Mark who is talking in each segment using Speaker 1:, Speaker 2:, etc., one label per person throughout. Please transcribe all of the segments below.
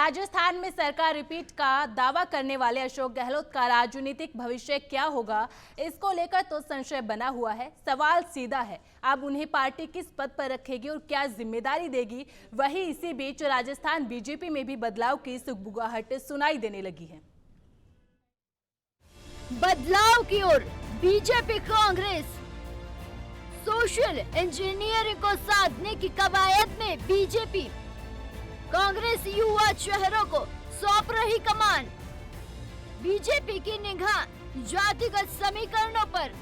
Speaker 1: राजस्थान में सरकार रिपीट का दावा करने वाले अशोक गहलोत का राजनीतिक भविष्य क्या होगा, इसको लेकर तो संशय बना हुआ है। सवाल सीधा है, अब उन्हें पार्टी किस पद पर रखेगी और क्या जिम्मेदारी देगी। वहीं इसी बीच राजस्थान बीजेपी में भी बदलाव की सुगबुगाहट सुनाई देने लगी है।
Speaker 2: बदलाव की ओर बीजेपी कांग्रेस। सोशल इंजीनियरिंग को साधने की कवायद में बीजेपी कांग्रेस युवा चेहरों को सौंप रही कमान। बीजेपी की निगाह जातिगत समीकरणों पर।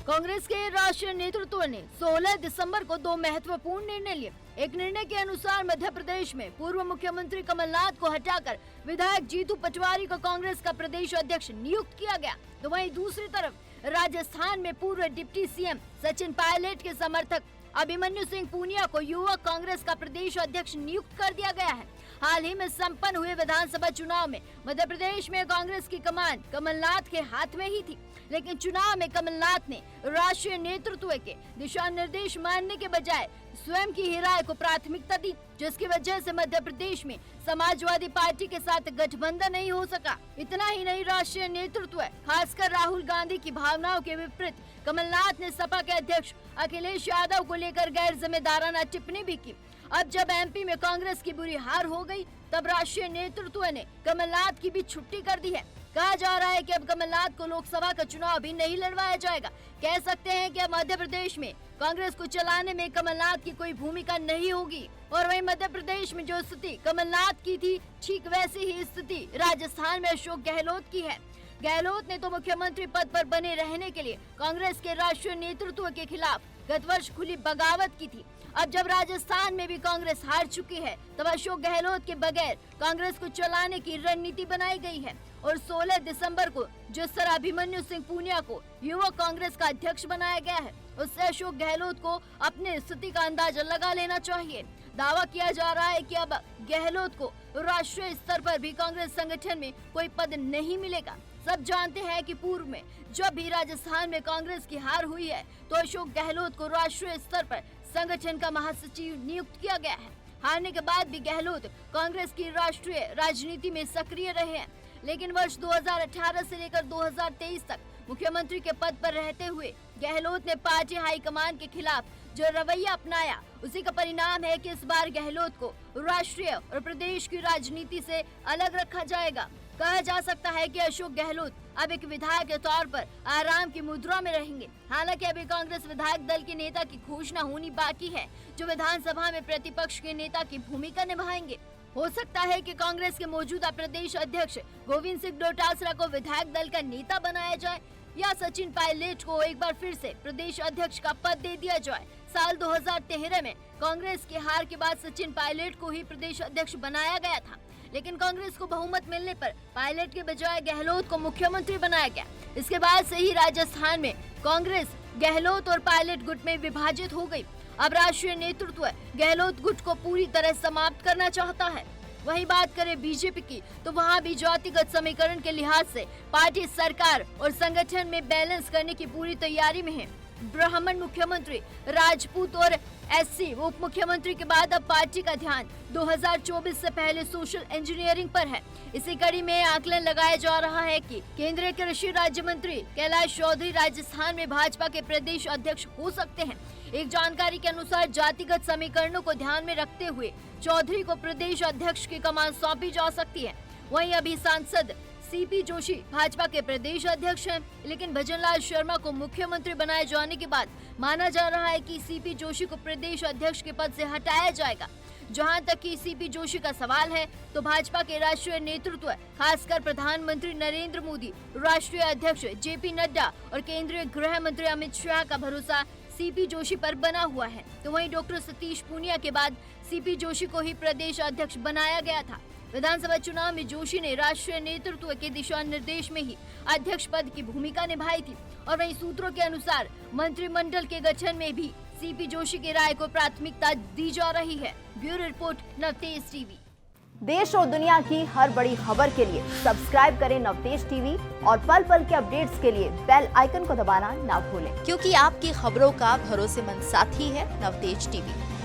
Speaker 2: कांग्रेस के राष्ट्रीय नेतृत्व ने 16 दिसंबर को दो महत्वपूर्ण निर्णय लिए। एक निर्णय के अनुसार मध्य प्रदेश में पूर्व मुख्यमंत्री कमलनाथ को हटाकर विधायक जीतू पटवारी को कांग्रेस का प्रदेश अध्यक्ष नियुक्त किया गया। तो वहीं दूसरी तरफ राजस्थान में पूर्व डिप्टी सीएम सचिन पायलट के समर्थक अभिमन्यु सिंह पूनिया को युवा कांग्रेस का प्रदेश अध्यक्ष नियुक्त कर दिया गया है। हाल ही में संपन्न हुए विधानसभा चुनाव में मध्य प्रदेश में कांग्रेस की कमान कमलनाथ के हाथ में ही थी, लेकिन चुनाव में कमलनाथ ने राष्ट्रीय नेतृत्व के दिशा निर्देश मानने के बजाय स्वयं की ही राय को प्राथमिकता दी, जिसकी वजह से मध्य प्रदेश में समाजवादी पार्टी के साथ गठबंधन नहीं हो सका। इतना ही नहीं, राष्ट्रीय नेतृत्व खासकर राहुल गांधी की भावनाओं के विपरीत कमलनाथ ने सपा के अध्यक्ष अखिलेश यादव को लेकर गैर जिम्मेदाराना टिप्पणी भी की। अब जब एमपी में कांग्रेस की बुरी हार हो गई, तब राष्ट्रीय नेतृत्व ने कमलनाथ की भी छुट्टी कर दी है। कहा जा रहा है कि अब कमलनाथ को लोकसभा का चुनाव भी नहीं लड़वाया जाएगा। कह सकते हैं कि अब मध्य प्रदेश में कांग्रेस को चलाने में कमलनाथ की कोई भूमिका नहीं होगी। और वहीं मध्य प्रदेश में जो स्थिति कमलनाथ की थी, ठीक वैसी ही स्थिति राजस्थान में अशोक गहलोत की है। गहलोत ने तो मुख्यमंत्री पद पर बने रहने के लिए कांग्रेस के राष्ट्रीय नेतृत्व के खिलाफ गत वर्ष खुली बगावत की थी। अब जब राजस्थान में भी कांग्रेस हार चुकी है, तब अशोक गहलोत के बगैर कांग्रेस को चलाने की रणनीति बनाई गई है। और 16 दिसंबर को जिस तरह अभिमन्यु सिंह पूनिया को युवा कांग्रेस का अध्यक्ष बनाया गया है, उससे अशोक गहलोत को अपनी स्थिति का अंदाजा लगा लेना चाहिए। दावा किया जा रहा है कि अब गहलोत को राष्ट्रीय स्तर पर भी कांग्रेस संगठन में कोई पद नहीं मिलेगा। सब जानते हैं कि पूर्व में जब भी राजस्थान में कांग्रेस की हार हुई है, तो अशोक गहलोत को राष्ट्रीय स्तर पर संगठन का महासचिव नियुक्त किया गया है। हारने के बाद भी गहलोत कांग्रेस की राष्ट्रीय राजनीति में सक्रिय रहे हैं, लेकिन वर्ष 2018 से लेकर 2023 तक मुख्यमंत्री के पद पर रहते हुए गहलोत ने पार्टी हाईकमान के खिलाफ जो रवैया अपनाया, उसी का परिणाम है कि इस बार गहलोत को राष्ट्रीय और प्रदेश की राजनीति से अलग रखा जाएगा। कहा जा सकता है कि अशोक गहलोत अब एक विधायक के तौर पर आराम की मुद्रा में रहेंगे। हालांकि अभी कांग्रेस विधायक दल के नेता की घोषणा होनी बाकी है, जो विधानसभा में प्रतिपक्ष के नेता की भूमिका निभाएंगे। हो सकता है कि कांग्रेस के मौजूदा प्रदेश अध्यक्ष गोविंद सिंह डोटासरा को विधायक दल का नेता बनाया जाए, या सचिन पायलट को एक बार फिर से प्रदेश अध्यक्ष का पद दे दिया जाए। साल 2013 में कांग्रेस की हार के बाद सचिन पायलट को ही प्रदेश अध्यक्ष बनाया गया था, लेकिन कांग्रेस को बहुमत मिलने पर पायलट के बजाय गहलोत को मुख्यमंत्री बनाया गया। इसके बाद से ही राजस्थान में कांग्रेस गहलोत और पायलट गुट में विभाजित हो गई। अब राष्ट्रीय नेतृत्व गहलोत गुट को पूरी तरह समाप्त करना चाहता है। वही बात करें बीजेपी की, तो वहां भी जातिगत समीकरण के लिहाज से पार्टी सरकार और संगठन में बैलेंस करने की पूरी तैयारी में है। ब्राह्मण मुख्यमंत्री, राजपूत और एससी उप मुख्यमंत्री के बाद अब पार्टी का ध्यान 2024 से पहले सोशल इंजीनियरिंग पर है। इसी कड़ी में आकलन लगाया जा रहा है कि केंद्रीय कृषि राज्य मंत्री कैलाश चौधरी राजस्थान में भाजपा के प्रदेश अध्यक्ष हो सकते हैं। एक जानकारी के अनुसार जातिगत समीकरणों को ध्यान में रखते हुए चौधरी को प्रदेश अध्यक्ष की कमान सौंपी जा सकती है। वहीं अभी सांसद सीपी जोशी भाजपा के प्रदेश अध्यक्ष हैं, लेकिन भजनलाल शर्मा को मुख्यमंत्री बनाए जाने के बाद माना जा रहा है कि सीपी जोशी को प्रदेश अध्यक्ष के पद से हटाया जाएगा। जहां तक कि सीपी जोशी का सवाल है, तो भाजपा के राष्ट्रीय नेतृत्व, खासकर प्रधानमंत्री नरेंद्र मोदी, राष्ट्रीय अध्यक्ष जेपी नड्डा और केंद्रीय गृह मंत्री अमित शाह का भरोसा सीपी जोशी पर बना हुआ है। तो वहीं डॉक्टर सतीश पूनिया के बाद सीपी जोशी को ही प्रदेश अध्यक्ष बनाया गया था। विधानसभा चुनाव में जोशी ने राष्ट्रीय नेतृत्व के दिशा निर्देश में ही अध्यक्ष पद की भूमिका निभाई थी। और वहीं सूत्रों के अनुसार मंत्रिमंडल के गठन में भी सीपी जोशी की राय को प्राथमिकता दी जा रही है। Bureau report, Navtej TV.
Speaker 3: देश और दुनिया की हर बड़ी खबर के लिए सब्सक्राइब करें नवतेज टीवी और पल पल के अपडेट्स के लिए बेल आइकन को दबाना ना भूलें,
Speaker 4: क्योंकि आपकी खबरों का भरोसेमंद साथी है नवतेज टीवी।